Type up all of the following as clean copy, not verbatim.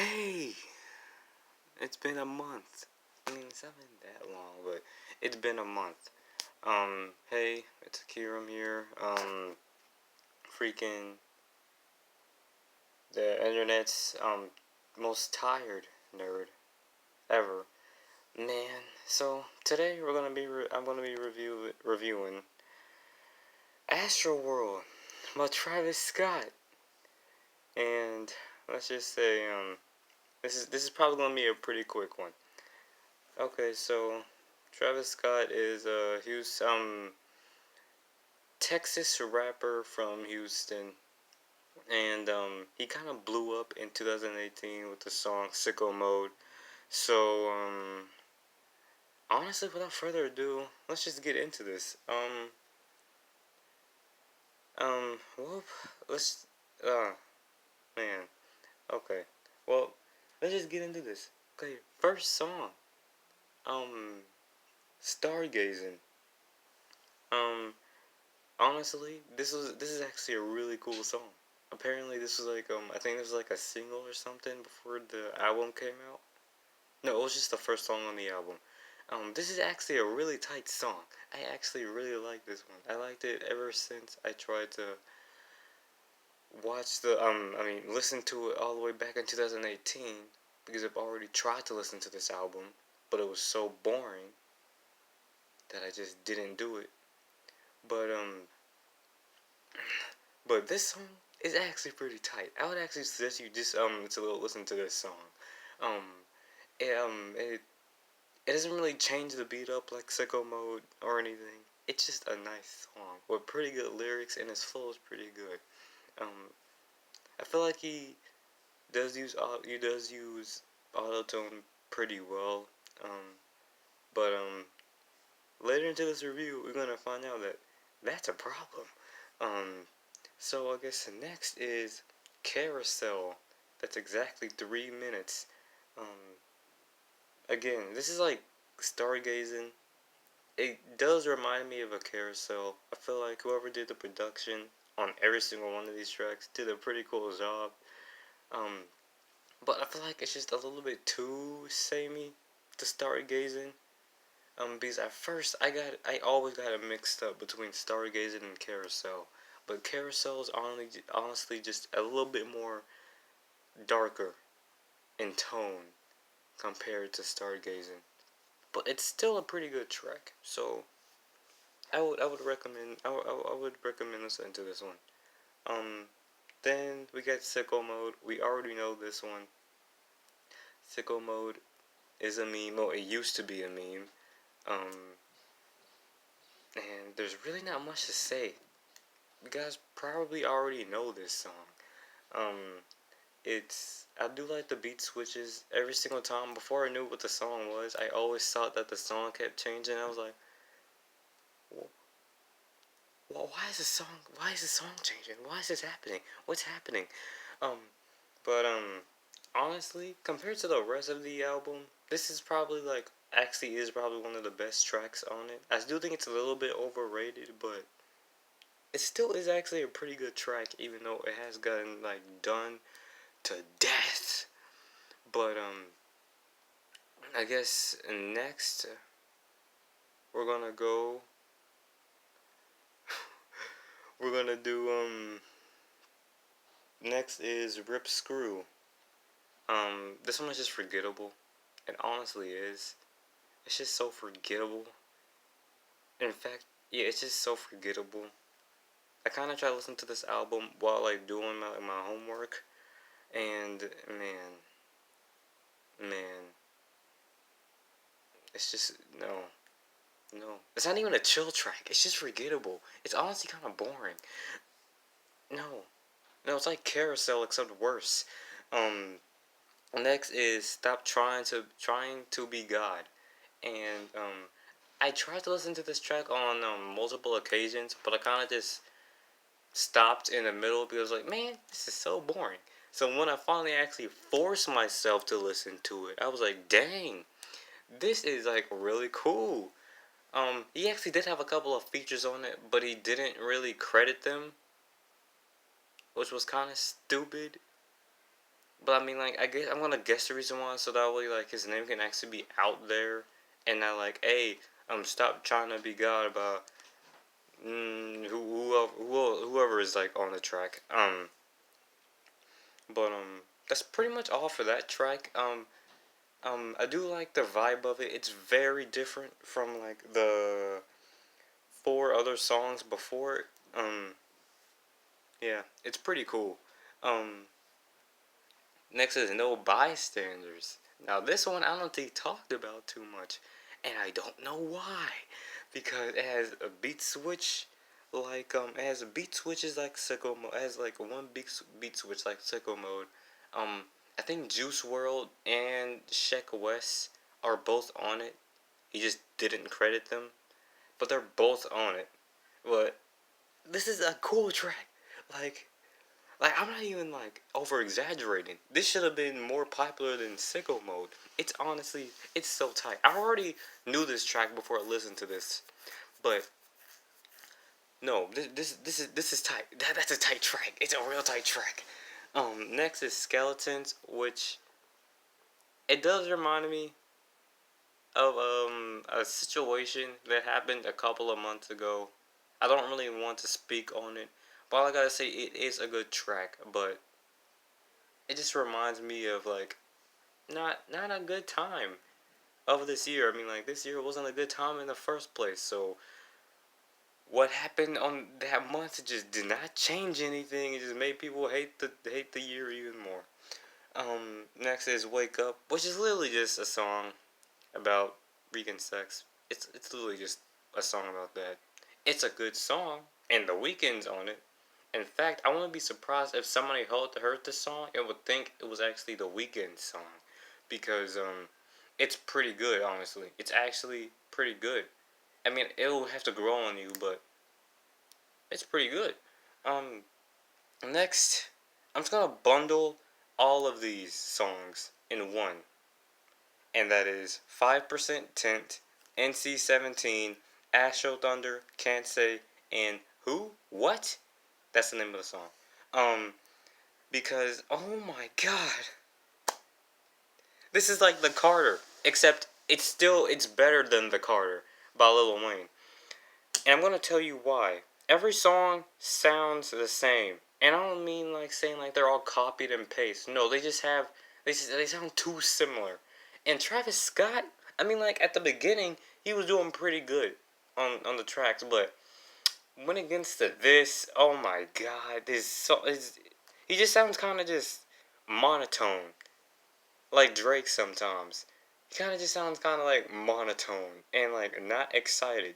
Hey, it's been a month. I mean, it's not been that long, but it's been a month. Hey, it's Akiram here. Freaking the internet's most tired nerd ever. Man, so today I'm gonna be reviewing AstroWorld by Travis Scott, and let's just say this is probably gonna be a pretty quick one. Okay, so Travis Scott is a Texas rapper from Houston, and he kind of blew up in 2018 with the song Sicko Mode. So honestly, without further ado, let's just get into this. Whoop, let's man, okay, well, let's just get into this. Okay, first song, um, Stargazing. Um, Honestly, this is actually a really cool song. Apparently, this was like I think this was like a single or something before the album came out. No, it was just the first song on the album. This is actually a really tight song. I actually really like this one. I liked it ever since I tried to watch listen to it all the way back in 2018 because I've already tried to listen to this album, but it was so boring that I just didn't do it. But But this song is actually pretty tight. I would actually suggest you just to listen to this song. Um, it, um it it doesn't really change the beat up like Sicko Mode or anything. It's just a nice song with pretty good lyrics, and his flow is pretty good. Um, I feel like he does use autotune pretty well. But later into this review, we're gonna find out that that's a problem. Um, So I guess the next is Carousel. That's exactly 3 minutes. Again, this is like stargazing. It does remind me of a carousel. I feel like whoever did the production on every single one of these tracks did a pretty cool job. Um, but I feel like it's just a little bit too samey to stargazing. Because at first I always got it mixed up between stargazing and carousel. But carousel is honestly just a little bit more darker in tone compared to stargazing. But it's still a pretty good track. So I would recommend listening to this one. Then we got Sicko Mode. We already know this one. Sicko Mode is a meme. Well, it used to be a meme. Um, and there's really not much to say. You guys probably already know this song. Um, I do like the beat switches every single time. Before I knew what the song was, I always thought that the song kept changing. I was like, well, why is the song changing? Why is this happening? What's happening? Um, but honestly, compared to the rest of the album, this is probably actually is probably one of the best tracks on it. I do think it's a little bit overrated, but it still is actually a pretty good track, even though it has gotten done to death. But I guess next we're gonna go. We're gonna do Next is R.i.p Screw. This one is just forgettable. It honestly is. It's just so forgettable. In fact, yeah, it's just so forgettable. I kind of try to listen to this album while doing my homework, and man, it's just no. It's not even a chill track. It's just forgettable. It's honestly kind of boring. No, it's like Carousel except worse. Um, Next is Stop Trying to Be God, and I tried to listen to this track on multiple occasions, but I kind of just stopped in the middle because man, this is so boring. So when I finally actually forced myself to listen to it, I was like, dang, this is really cool. He actually did have a couple of features on it, but he didn't really credit them, which was kind of stupid. But I mean, like, I guess I'm gonna guess the reason why, so that way, like, his name can actually be out there, and not like, hey, stop trying to be God about whoever is like on the track. But that's pretty much all for that track. I do like the vibe of it. It's very different from like the 4 other songs before it. Yeah, it's pretty cool. Um, Next is No Bystanders. Now this one I don't think talked about too much, and I don't know why, because it has a beat switch, like it has beat switches like Sicko Mode. It has like one big beat switch like Sicko Mode. I think Juice World and Sheck West are both on it. He just didn't credit them, but they're both on it. But this is a cool track. Like I'm not even like over exaggerating. This should have been more popular than Sicko Mode. It's honestly, it's so tight. I already knew this track before I listened to this, but no, this is tight. That's a tight track. It's a real tight track. Next is Skeletons, which it does remind me of a situation that happened a couple of months ago. I don't really want to speak on it, but all I gotta say, it is a good track, but it just reminds me of like not a good time of this year. I mean, like, this year wasn't a good time in the first place. So what happened on that month, it just did not change anything. It just made people hate the year even more. Next is Wake Up, which is literally just a song about vegan sex. It's literally just a song about that. It's a good song, and The Weeknd's on it. In fact, I wouldn't be surprised if somebody heard this song and would think it was actually The Weeknd song, because it's pretty good. Honestly, it's actually pretty good. I mean, it'll have to grow on you, but it's pretty good. Um, Next, I'm just gonna bundle all of these songs in one, and that is 5% Tint, NC-17, Astrothunder, Can't Say, and Who? What? That's the name of the song. Um, because, oh my god, this is like the Carter, except it's better than the Carter by Lil Wayne. And I'm gonna tell you why. Every song sounds the same, and I don't mean like saying like they're all copied and pasted. No, they sound too similar. And Travis Scott, I mean, like at the beginning he was doing pretty good on the tracks, but when it gets to this, oh my god, he just sounds kind of just monotone, like Drake sometimes. He kind of just sounds kind of like monotone and like not excited.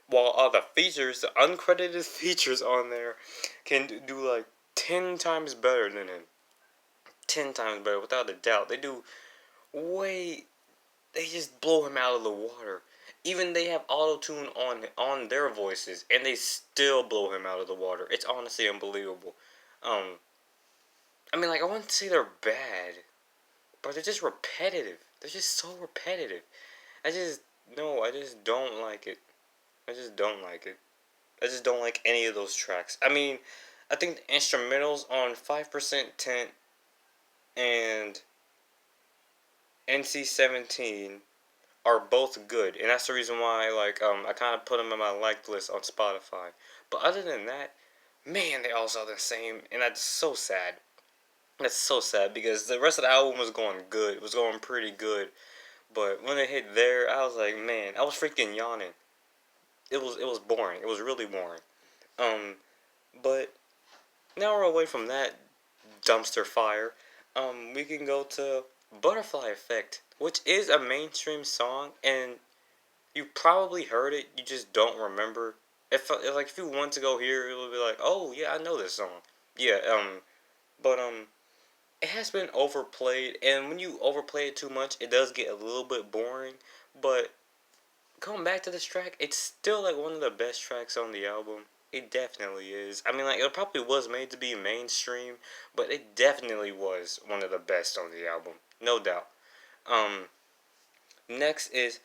While all the features, the uncredited features on there, can do like 10 times better than him. 10 times better, without a doubt. Way, they just blow him out of the water. Even they have auto tune on their voices, and they still blow him out of the water. It's honestly unbelievable. Um, I mean, like, I wouldn't say they're bad, but they're just repetitive. They're just so repetitive. I just no, I just don't like it. I just don't like it. I just don't like any of those tracks. I mean, I think the instrumentals on 5% Tint and NC-17 are both good, and that's the reason why I kind of put them in my liked list on Spotify. But other than that, man, they all sound the same, and that's so sad. That's so sad because the rest of the album was going good. It was going pretty good, but when it hit there, I was like, man, I was freaking yawning. It was boring. It was really boring. Um, but now we're away from that dumpster fire. We can go to Butterfly Effect, which is a mainstream song, and you probably heard it. You just don't remember. If you want to go here, it'll be like, oh yeah, I know this song. Yeah. But it has been overplayed, and when you overplay it too much, it does get a little bit boring. But going back to this track, it's still like one of the best tracks on the album. It definitely is. I mean, like, it probably was made to be mainstream, but it definitely was one of the best on the album, no doubt. Um, Next is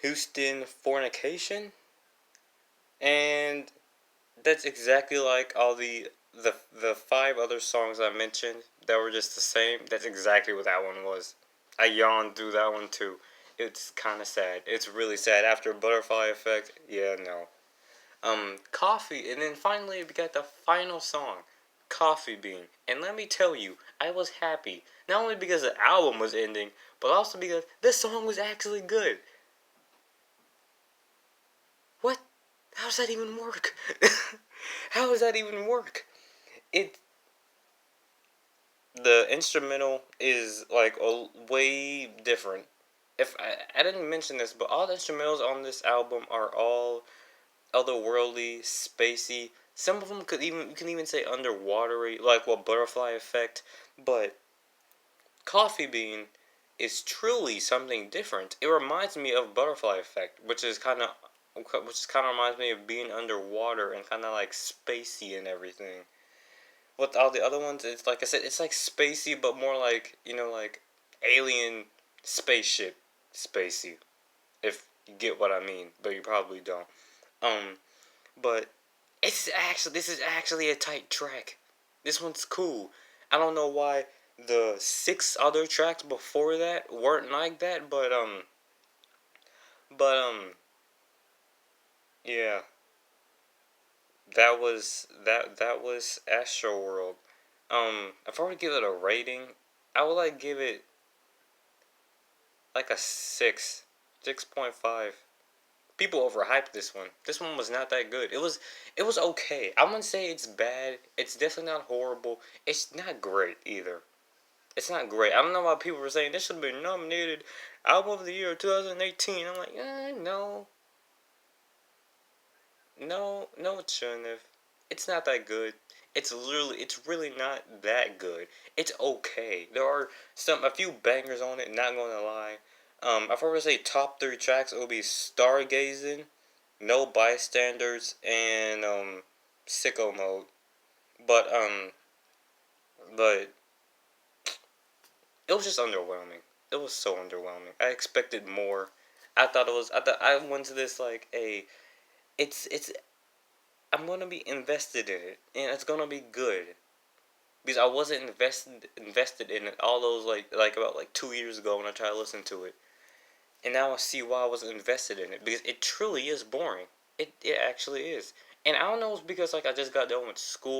HoustinFornication, and that's exactly like all the 5 other songs I mentioned, that were just the same. That's exactly what that one was. I yawned through that one too. It's kind of sad. It's really sad. After Butterfly Effect, yeah, no. Coffee, and then finally we got the final song, Coffee Bean. And let me tell you, I was happy. Not only because the album was ending, but also because this song was actually good. What? How does that even work? How does that even work? It the instrumental is like a way different. If I didn't mention this, but all the instrumentals on this album are all otherworldly, spacey. Some of them you can even say underwatery, like what Butterfly Effect. But Coffee Bean is truly something different. It reminds me of Butterfly Effect, which kind of reminds me of being underwater and kind of like spacey and everything. With all the other ones, it's like I said, it's like spacey, but more like, like alien spaceship spacey. If you get what I mean, but you probably don't. Um, but this is actually a tight track. This one's cool. I don't know why the 6 other tracks before that weren't like that, but yeah, that was AstroWorld. If I were to give it a rating, I would like give it like a 6.5. People overhyped this one. This one was not that good. It was okay. I wouldn't say it's bad. It's definitely not horrible. It's not great either. It's not great. I don't know why people were saying this should have been nominated Album of the Year 2018. I'm like, no. No, it shouldn't have. It's not that good. It's really not that good. It's okay. There are a few bangers on it. Not gonna lie. If I were to say top 3 tracks, it would be Stargazing, No Bystanders, and Sicko Mode. But but it was just underwhelming. It was so underwhelming. I expected more. I went to this like it's I'm gonna be invested in it, and it's gonna be good because I wasn't invested in it all those like about like 2 years ago when I tried to listen to it, and now I see why I wasn't invested in it because it truly is boring. It actually is, and I don't know if it's because like I just got done with school